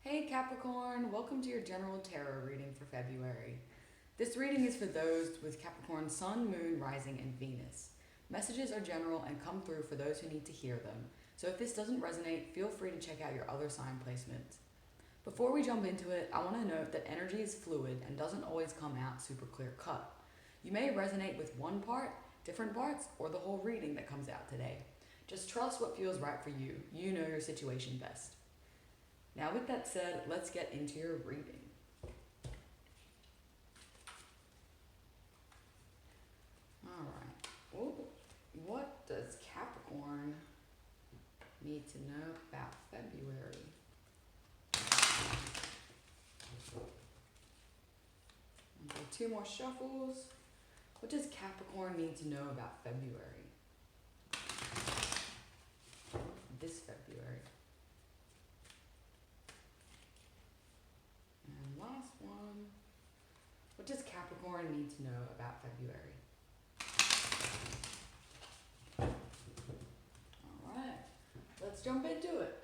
Hey Capricorn, welcome to your general tarot reading for February. This reading is for those with Capricorn Sun, Moon, Rising, and Venus. Messages are general and come through for those who need to hear them, so if this doesn't resonate, feel free to check out your other sign placements. Before we jump into it, I want to note that energy is fluid and doesn't always come out super clear cut. You may resonate with one part, different parts, or the whole reading that comes out today. Just trust what feels right for you. You know your situation best. Now, with that said, let's get into your reading. Alright. Oh, what does Capricorn need to know about February? Okay, two more shuffles. What does Capricorn need to know about February? This February. And last one. What does Capricorn need to know about February? Alright, let's jump into it.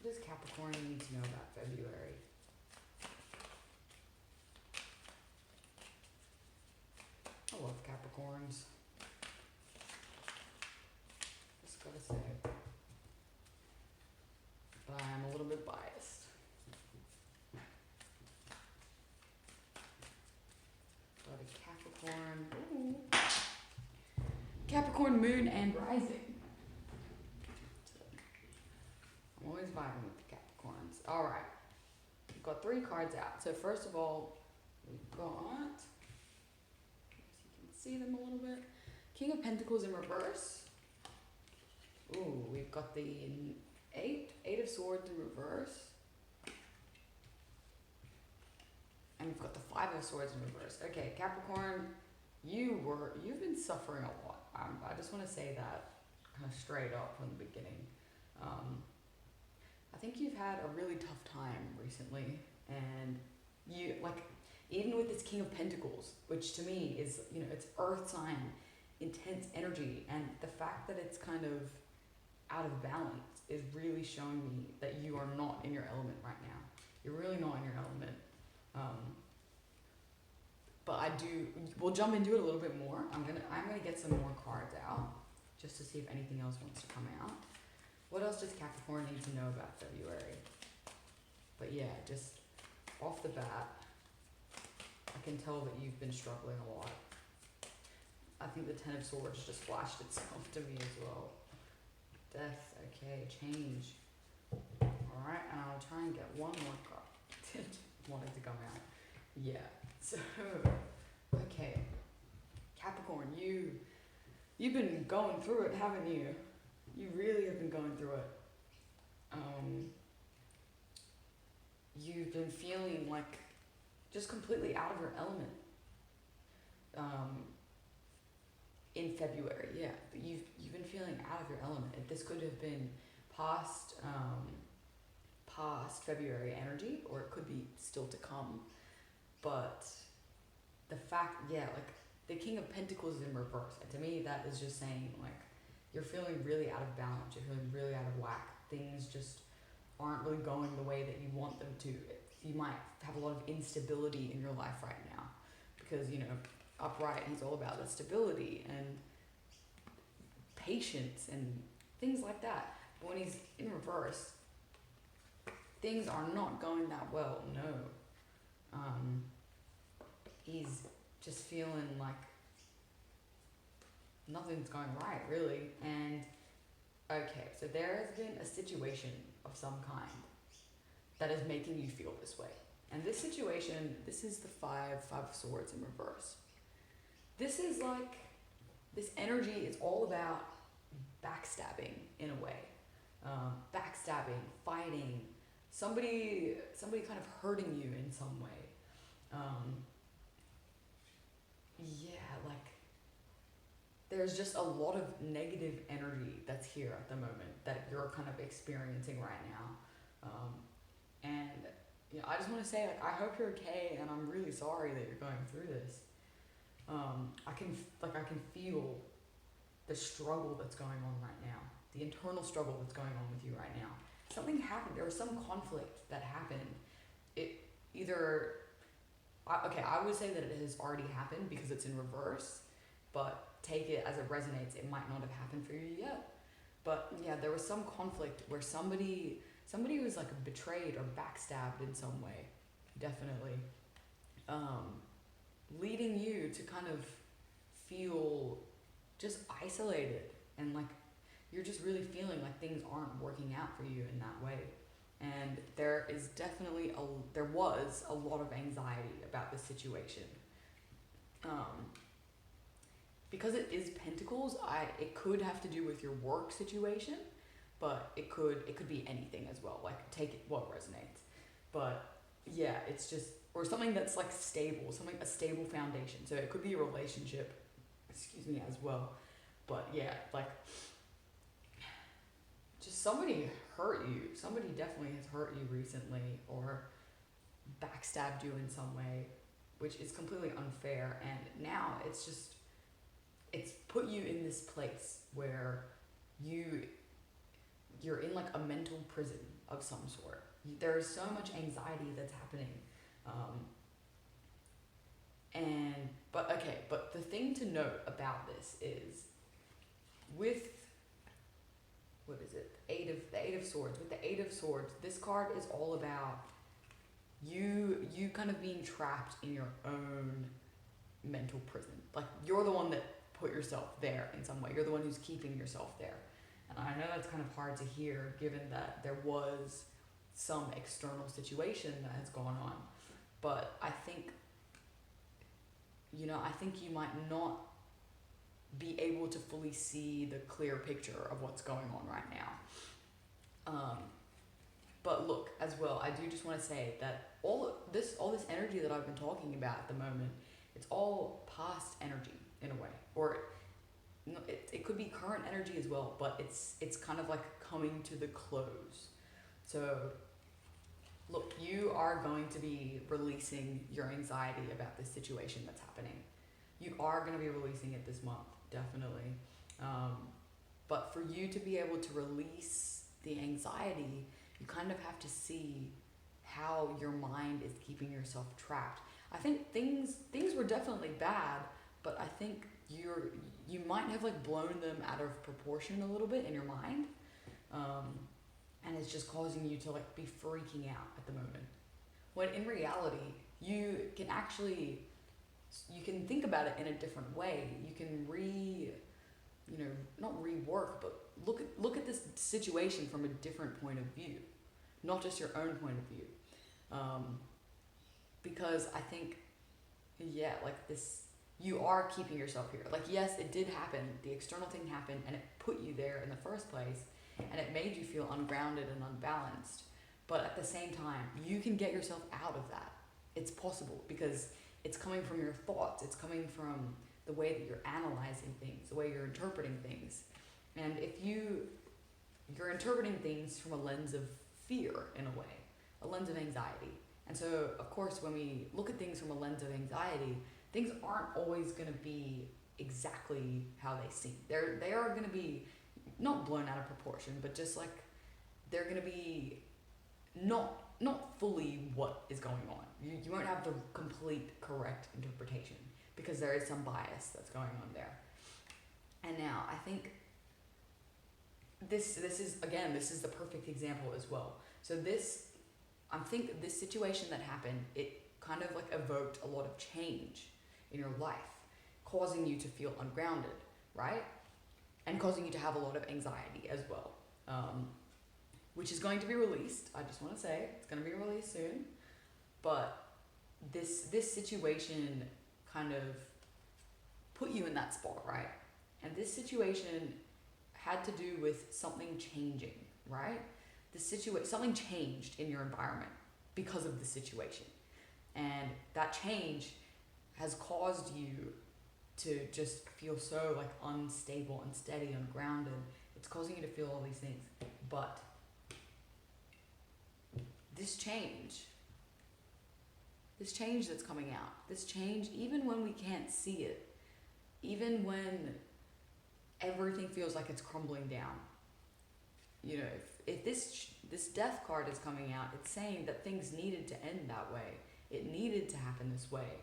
What does Capricorn need to know about February? I love Capricorns. Just gotta say. But I am a little bit biased. But a Capricorn. Ooh. Capricorn Moon and Rising. I'm always vibing with the Capricorns. Alright. We've got 3 cards out. So first of all, we've got, you can see them a little bit. King of Pentacles in reverse. Ooh, we've got the Eight of Swords in reverse. And we've got the 5 of Swords in reverse. Okay, Capricorn, you've been suffering a lot. I just want to say that kind of straight up from the beginning. I think you've had a really tough time recently, and you, like, even with this King of Pentacles, which to me is, it's earth sign, intense energy, and the fact that it's kind of out of balance is really showing me that you are not in your element right now. You're really not in your element. But we'll jump into it a little bit more. I'm gonna get some more cards out just to see if anything else wants to come out. What else does Capricorn need to know about February? But yeah, just off the bat, I can tell that you've been struggling a lot. I think the 10 of Swords just flashed itself to me as well. Death, okay, change. Alright, and I'll try and get one more card. Wanted to come out. Yeah, so, okay. Capricorn, you've been going through it, haven't you? You really have been going through it. You've been feeling like just completely out of your element. In February, yeah, but you've been feeling out of your element. This could have been past February energy, or it could be still to come. But the fact, yeah, like the King of Pentacles is in reverse, and to me that is just saying like you're feeling really out of balance. You're feeling really out of whack. Things just aren't really going the way that you want them to. You might have a lot of instability in your life right now because upright, he's all about the stability and patience and things like that. But when he's in reverse, things are not going that well, no. He's just feeling like nothing's going right, really. And, okay, so there has been a situation of some kind that is making you feel this way. And this situation, this is the 5 of Swords in reverse. This is like, this energy is all about backstabbing in a way. Backstabbing, fighting, somebody kind of hurting you in some way. Yeah, like, there's just a lot of negative energy that's here at the moment that you're kind of experiencing right now. And, I just want to say, like, I hope you're okay, and I'm really sorry that you're going through this. I can feel the struggle that's going on right now, the internal struggle that's going on with you right now. something happened. There was some conflict that happened. It either, okay, I would say that it has already happened because it's in reverse, but take it as it resonates. It might not have happened for you yet. But yeah, there was some conflict where somebody was like betrayed or backstabbed in some way, definitely, leading you to kind of feel just isolated, and like you're just really feeling like things aren't working out for you in that way. And there was a lot of anxiety about this situation. Because it is Pentacles, it could have to do with your work situation, but it could be anything as well. Like, take it what resonates. But yeah, it's just, or something that's like stable, a stable foundation. So it could be a relationship, as well. But yeah, like, just somebody hurt you. Somebody definitely has hurt you recently, or backstabbed you in some way, which is completely unfair. And now it's put you in this place where you're in like a mental prison of some sort. There's so much anxiety that's happening. But the thing to note about this is, with, what is it? The Eight of Swords. With the Eight of Swords, this card is all about you kind of being trapped in your own mental prison. Like, you're the one that put yourself there in some way. You're the one who's keeping yourself there. And I know that's kind of hard to hear, given that there was some external situation that has gone on. But I think you might not be able to fully see the clear picture of what's going on right now. But look, as well, I do just want to say that all this energy that I've been talking about at the moment, it's all past energy in a way, or it could be current energy as well, but it's kind of like coming to the close. So look, you are going to be releasing your anxiety about this situation that's happening. You are going to be releasing it this month, definitely. But for you to be able to release the anxiety, you kind of have to see how your mind is keeping yourself trapped. I think things were definitely bad, but I think you might have like blown them out of proportion a little bit in your mind, and it's just causing you to like be freaking out at the moment. When in reality, you can think about it in a different way. You can not rework, but look at this situation from a different point of view, not just your own point of view. Because I think, like this, you are keeping yourself here. Like, yes, it did happen. The external thing happened, and it put you there in the first place, and it made you feel ungrounded and unbalanced. But at the same time, you can get yourself out of that. It's possible, because it's coming from your thoughts. It's coming from the way that you're analyzing things, the way you're interpreting things. And if you're interpreting things from a lens of fear, in a way, a lens of anxiety. And so, of course, when we look at things from a lens of anxiety, things aren't always going to be exactly how they seem. They are going to be not blown out of proportion, but just like they're going to be not fully what is going on. You won't have the complete correct interpretation, because there is some bias that's going on there. And now I think this is the perfect example as well. So I think this situation that happened, it kind of like evoked a lot of change in your life, causing you to feel ungrounded, right? And causing you to have a lot of anxiety as well, which is going to be released. I just want to say it's going to be released soon. But this situation kind of put you in that spot, right? And this situation had to do with something changing, right? Something changed in your environment because of the situation. And that change has caused you to just feel so like unstable, unsteady, ungrounded. It's causing you to feel all these things. But this change that's coming out, this change, even when we can't see it, even when everything feels like it's crumbling down, if this death card is coming out, it's saying that things needed to end that way. It needed to happen this way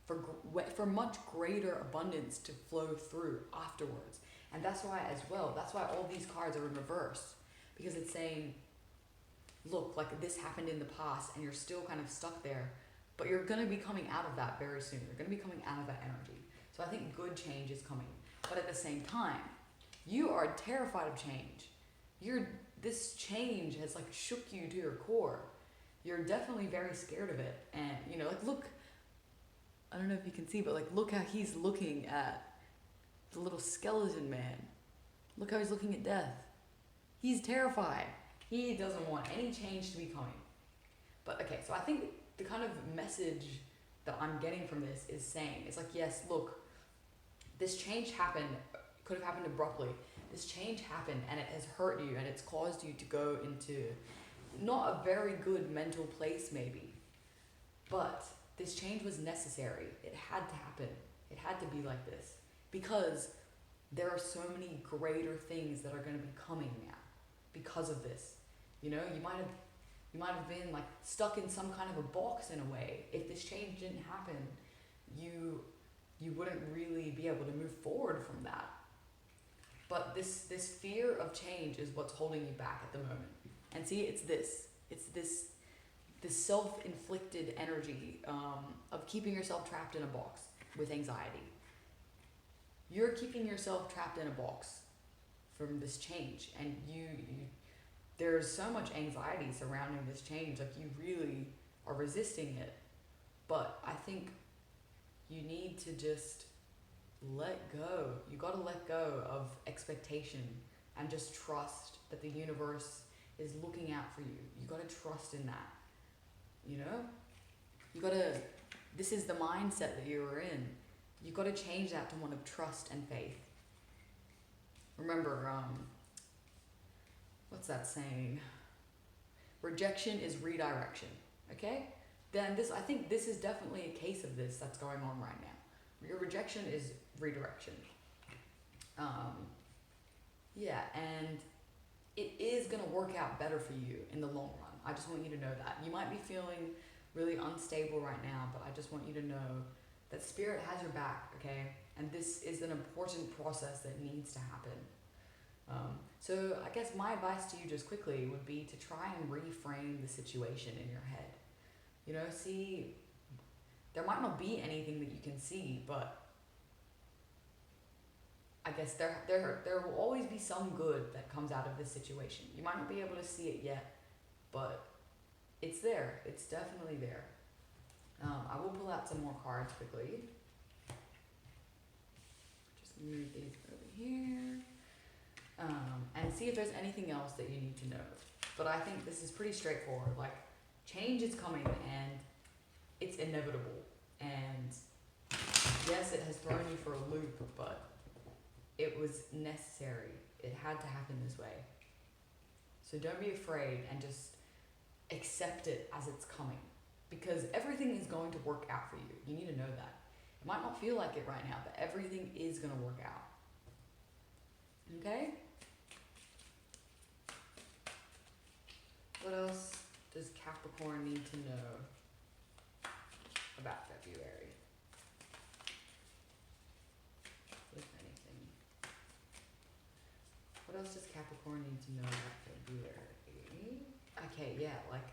for much greater abundance to flow through afterwards. And that's why as well, that's why all these cards are in reverse, because it's saying, look, like this happened in the past and you're still kind of stuck there, but you're going to be coming out of that very soon. You're going to be coming out of that energy. So I think good change is coming. But at the same time, you are terrified of change. This change has like shook you to your core. You're definitely very scared of it. And, you know, like look, I don't know if you can see, but like look how he's looking at the little skeleton man. Look how he's looking at death. He's terrified. He doesn't want any change to be coming. But okay, so I think the kind of message that I'm getting from this is saying, it's like, yes, look, this change happened, could have happened abruptly. This change happened and it has hurt you and it's caused you to go into not a very good mental place maybe, but this change was necessary. It had to happen. It had to be like this because there are so many greater things that are going to be coming now because of this. You know, you might have been like stuck in some kind of a box in a way. If this change didn't happen, you wouldn't really be able to move forward from that. But this fear of change is what's holding you back at the moment. And see, it's this self-inflicted energy of keeping yourself trapped in a box with anxiety. You're keeping yourself trapped in a box from this change, and there's so much anxiety surrounding this change, like you really are resisting it. But I think you need to just let go. You gotta let go of expectation and just trust that the universe is looking out for you. You gotta trust in that. You know? This is the mindset that you were in. You gotta change that to one of trust and faith. Remember, what's that saying? Rejection is redirection. Okay? Then I think this is definitely a case of this that's going on right now. Your rejection is redirection. Yeah, and it is going to work out better for you in the long run. I just want you to know that. You might be feeling really unstable right now, but I just want you to know that Spirit has your back, okay? And this is an important process that needs to happen. So I guess my advice to you just quickly would be to try and reframe the situation in your head. You know, see, there might not be anything that you can see, but I guess there will always be some good that comes out of this situation. You might not be able to see it yet, but it's there. It's definitely there. I will pull out some more cards quickly. Just move these over here. And see if there's anything else that you need to know. But I think this is pretty straightforward. Like, change is coming and it's inevitable. And yes, it has thrown you for a loop, but it was necessary. It had to happen this way. So don't be afraid and just accept it as it's coming. Because everything is going to work out for you. You need to know that. It might not feel like it right now, but everything is going to work out. Okay? What else does Capricorn need to know about February? If anything. What else does Capricorn need to know about February? Okay, yeah, like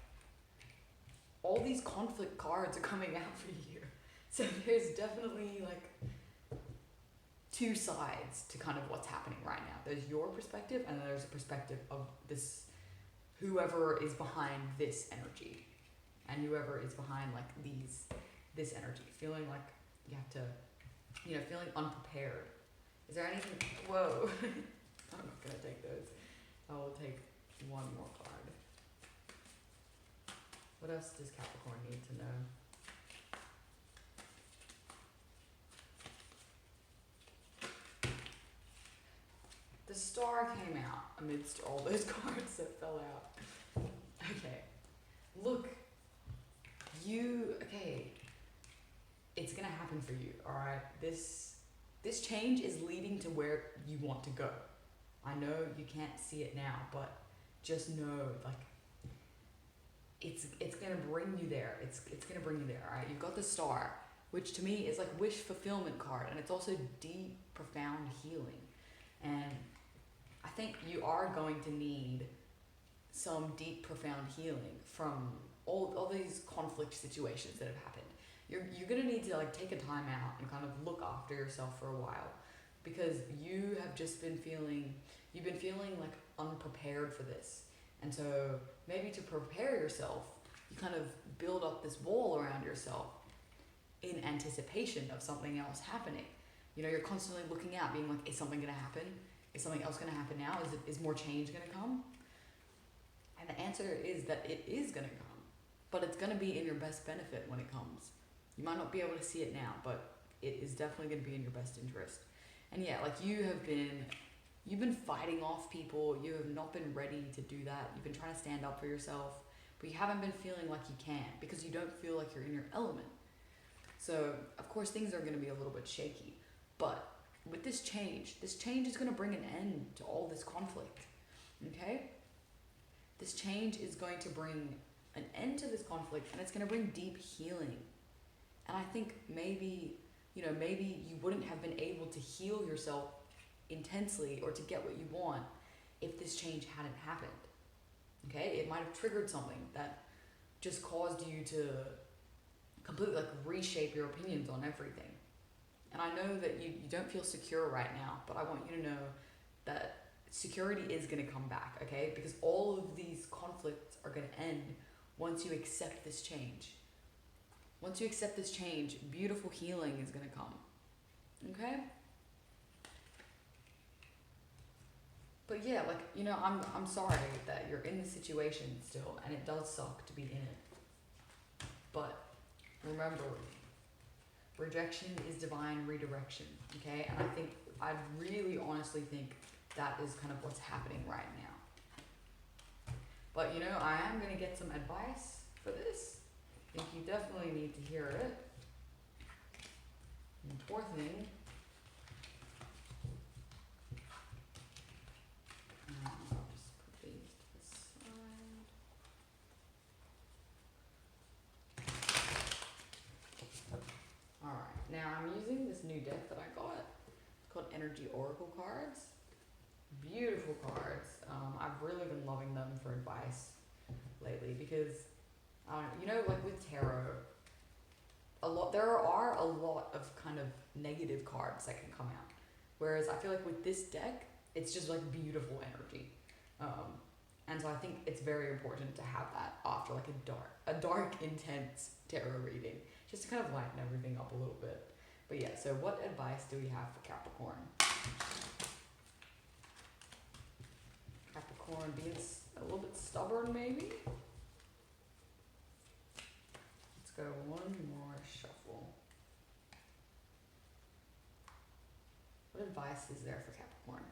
all these conflict cards are coming out for you. So there's definitely like two sides to kind of what's happening right now. There's your perspective and then there's a perspective of this, whoever is behind this energy and whoever is behind like this energy, feeling like you have to, you know, feeling unprepared. Is there anything, whoa, I'm not gonna take those. I will take one more card. What else does Capricorn need to know? The star came out amidst all those cards that fell out. Okay. Look. Okay. It's gonna happen for you, alright? This change is leading to where you want to go. I know you can't see it now, but just know, like, it's gonna bring you there. It's gonna bring you there, alright? You've got the Star, which to me is like wish fulfillment card, and it's also deep, profound healing. And I think you are going to need some deep, profound healing from all these conflict situations that have happened. You're gonna need to like take a time out and kind of look after yourself for a while, because you have just been feeling like unprepared for this. And so maybe to prepare yourself, you kind of build up this wall around yourself in anticipation of something else happening. You know, you're constantly looking out, being like, is something gonna happen? Is something else gonna happen now? Is more change gonna come? And the answer is that it is gonna come, but it's gonna be in your best benefit when it comes. You might not be able to see it now, but it is definitely gonna be in your best interest. And yeah, like you've been fighting off people, you have not been ready to do that. You've been trying to stand up for yourself, but you haven't been feeling like you can because you don't feel like you're in your element. So of course things are gonna be a little bit shaky, but with this change is gonna bring an end to all this conflict, okay? This change is going to bring an end to this conflict, and it's gonna bring deep healing. And I think maybe you wouldn't have been able to heal yourself intensely or to get what you want if this change hadn't happened. Okay? It might have triggered something that just caused you to completely like reshape your opinions on everything. And I know that you don't feel secure right now, but I want you to know that security is going to come back, okay? Because all of these conflicts are going to end once you accept this change. Once you accept this change, beautiful healing is going to come, okay? But yeah, like, you know, I'm sorry that you're in this situation still, and it does suck to be in it. But remember, rejection is divine redirection, okay? And I really honestly think that is kind of what's happening right now. But you know, I am going to get some advice for this. I think you definitely need to hear it. And fourth thing, I'll just put these to the side. Alright, now I'm using this new deck that I got. It's called Energy Oracle cards. Beautiful cards. I've really been loving them for advice lately because, you know, like with tarot, there are a lot of kind of negative cards that can come out. Whereas I feel like with this deck, it's just like beautiful energy. And so I think it's very important to have that after like a dark, intense tarot reading, just to kind of lighten everything up a little bit. But yeah, so what advice do we have for Capricorn? Capricorn being a little bit stubborn, maybe? Let's go one more shuffle. What advice is there for Capricorn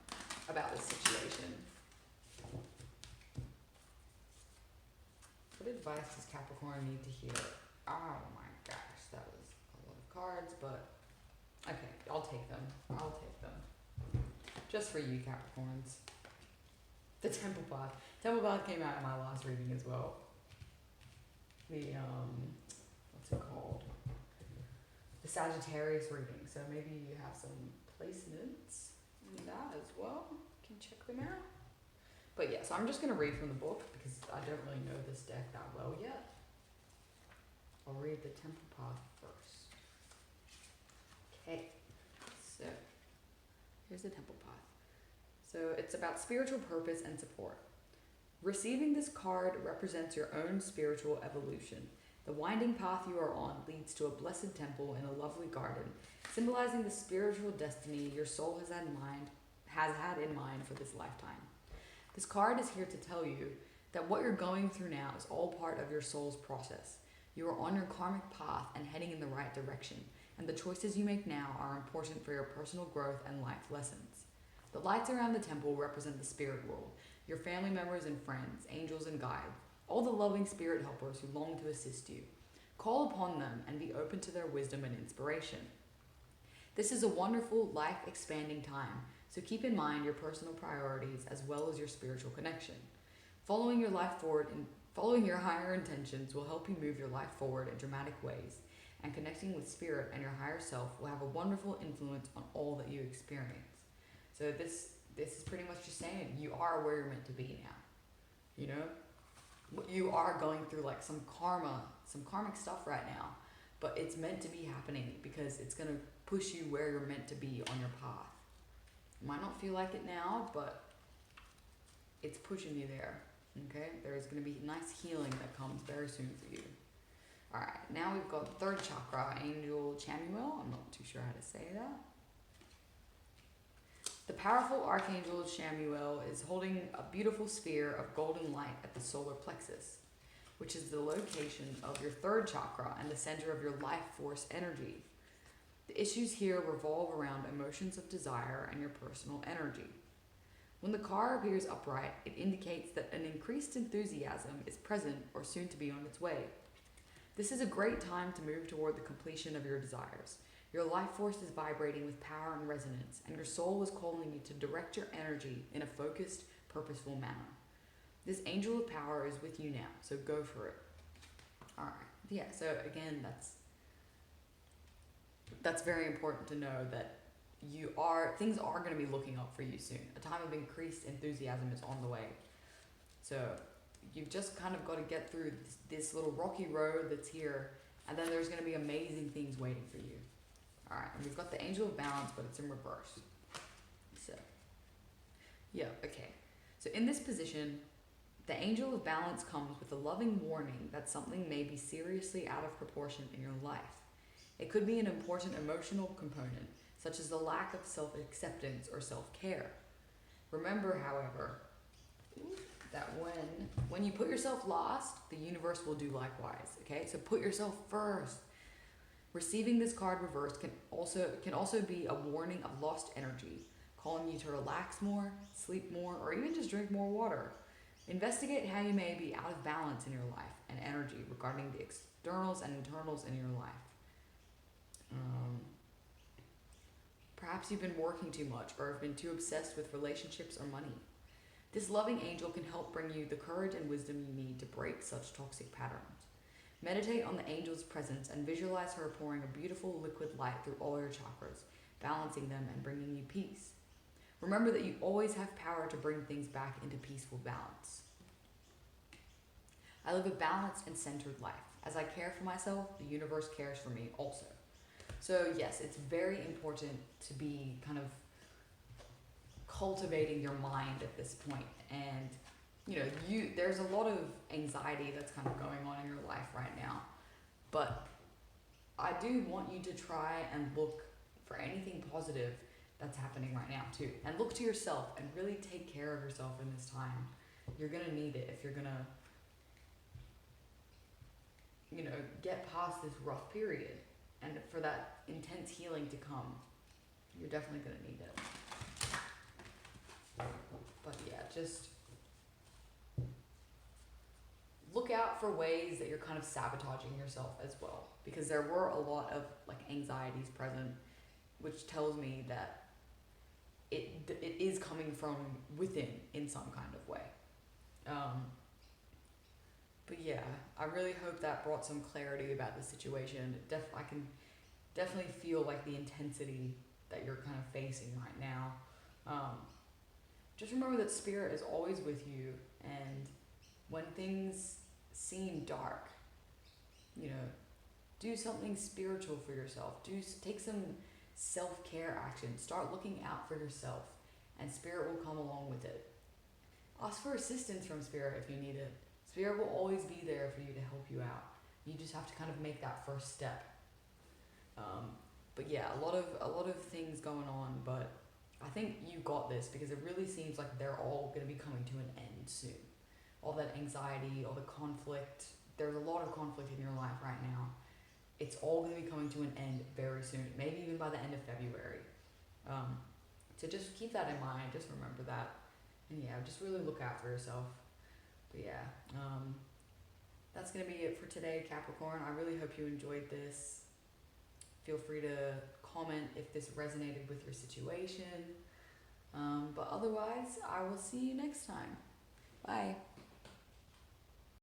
about this situation? What advice does Capricorn need to hear? Oh my gosh, that was a lot of cards, but okay, I'll take them. Just for you, Capricorns. The Temple Path. Temple Path came out in my last reading as well. The, what's it called? The Sagittarius reading. So maybe you have some placements in that as well. You can check them out. But yeah, so I'm just going to read from the book because I don't really know this deck that well yet. I'll read the Temple Path first. Okay, so here's the Temple Path. So it's about spiritual purpose and support. Receiving this card represents your own spiritual evolution. The winding path you are on leads to a blessed temple in a lovely garden, symbolizing the spiritual destiny your soul has had in mind for this lifetime. This card is here to tell you that what you're going through now is all part of your soul's process. You are on your karmic path and heading in the right direction, and the choices you make now are important for your personal growth and life lessons. The lights around the temple represent the spirit world, your family members and friends, angels and guides, all the loving spirit helpers who long to assist you. Call upon them and be open to their wisdom and inspiration. This is a wonderful, life-expanding time, so keep in mind your personal priorities as well as your spiritual connection. Following your life forward and following your higher intentions will help you move your life forward in dramatic ways, and connecting with spirit and your higher self will have a wonderful influence on all that you experience. So this is pretty much just saying you are where you're meant to be now. You know, you are going through like some karmic stuff right now, but it's meant to be happening because it's gonna push you where you're meant to be on your path. It might not feel like it now, but it's pushing you there. Okay, there's going to be nice healing that comes very soon for you. All right, now we've got third chakra, Angel Chamuel. I'm not too sure how to say that. The powerful Archangel Chamuel is holding a beautiful sphere of golden light at the solar plexus, which is the location of your third chakra and the center of your life force energy. The issues here revolve around emotions of desire and your personal energy. When the car appears upright, it indicates that an increased enthusiasm is present or soon to be on its way. This is a great time to move toward the completion of your desires. Your life force is vibrating with power and resonance, and your soul is calling you to direct your energy in a focused, purposeful manner. This angel of power is with you now, so go for it. All right. Yeah, so again, that's very important to know that things are going to be looking up for you soon. A time of increased enthusiasm is on the way. So you've just kind of got to get through this little rocky road that's here, and then there's going to be amazing things waiting for you. All right, and we've got the Angel of Balance, but it's in reverse. So, yeah, okay. So in this position, the Angel of Balance comes with a loving warning that something may be seriously out of proportion in your life. It could be an important emotional component, such as the lack of self-acceptance or self-care. Remember, however, that when you put yourself last, the universe will do likewise, okay? So put yourself first. Receiving this card reversed can also be a warning of lost energy, calling you to relax more, sleep more, or even just drink more water. Investigate how you may be out of balance in your life and energy regarding the externals and internals in your life. Perhaps you've been working too much or have been too obsessed with relationships or money. This loving angel can help bring you the courage and wisdom you need to break such toxic patterns. Meditate on the angel's presence and visualize her pouring a beautiful liquid light through all your chakras, balancing them and bringing you peace. Remember that you always have power to bring things back into peaceful balance. I live a balanced and centered life. As I care for myself, the universe cares for me also. So yes, it's very important to be kind of cultivating your mind at this point. And there's a lot of anxiety that's kind of going on in your life right now. But I do want you to try and look for anything positive that's happening right now too. And look to yourself and really take care of yourself in this time. You're going to need it if you're going to, get past this rough period. And for that intense healing to come, you're definitely going to need it. But yeah, just look out for ways that you're kind of sabotaging yourself as well. Because there were a lot of anxieties present, which tells me that it is coming from within in some kind of way. But yeah, I really hope that brought some clarity about the situation. I can definitely feel the intensity that you're kind of facing right now. Just remember that spirit is always with you, and when things seem dark, do something spiritual for yourself. Take some self-care action. Start looking out for yourself, and spirit will come along with it. Ask for assistance from spirit if you need it. Spirit will always be there for you to help you out. You just have to kind of make that first step. But yeah, a lot of things going on, but I think you got this because it really seems like they're all going to be coming to an end soon. All that anxiety, all the conflict, there's a lot of conflict in your life right now. It's all going to be coming to an end very soon, maybe even by the end of February. So just keep that in mind, just remember that. And yeah, just really look out for yourself. But yeah, that's going to be it for today, Capricorn. I really hope you enjoyed this. Feel free to comment if this resonated with your situation. But otherwise, I will see you next time. Bye.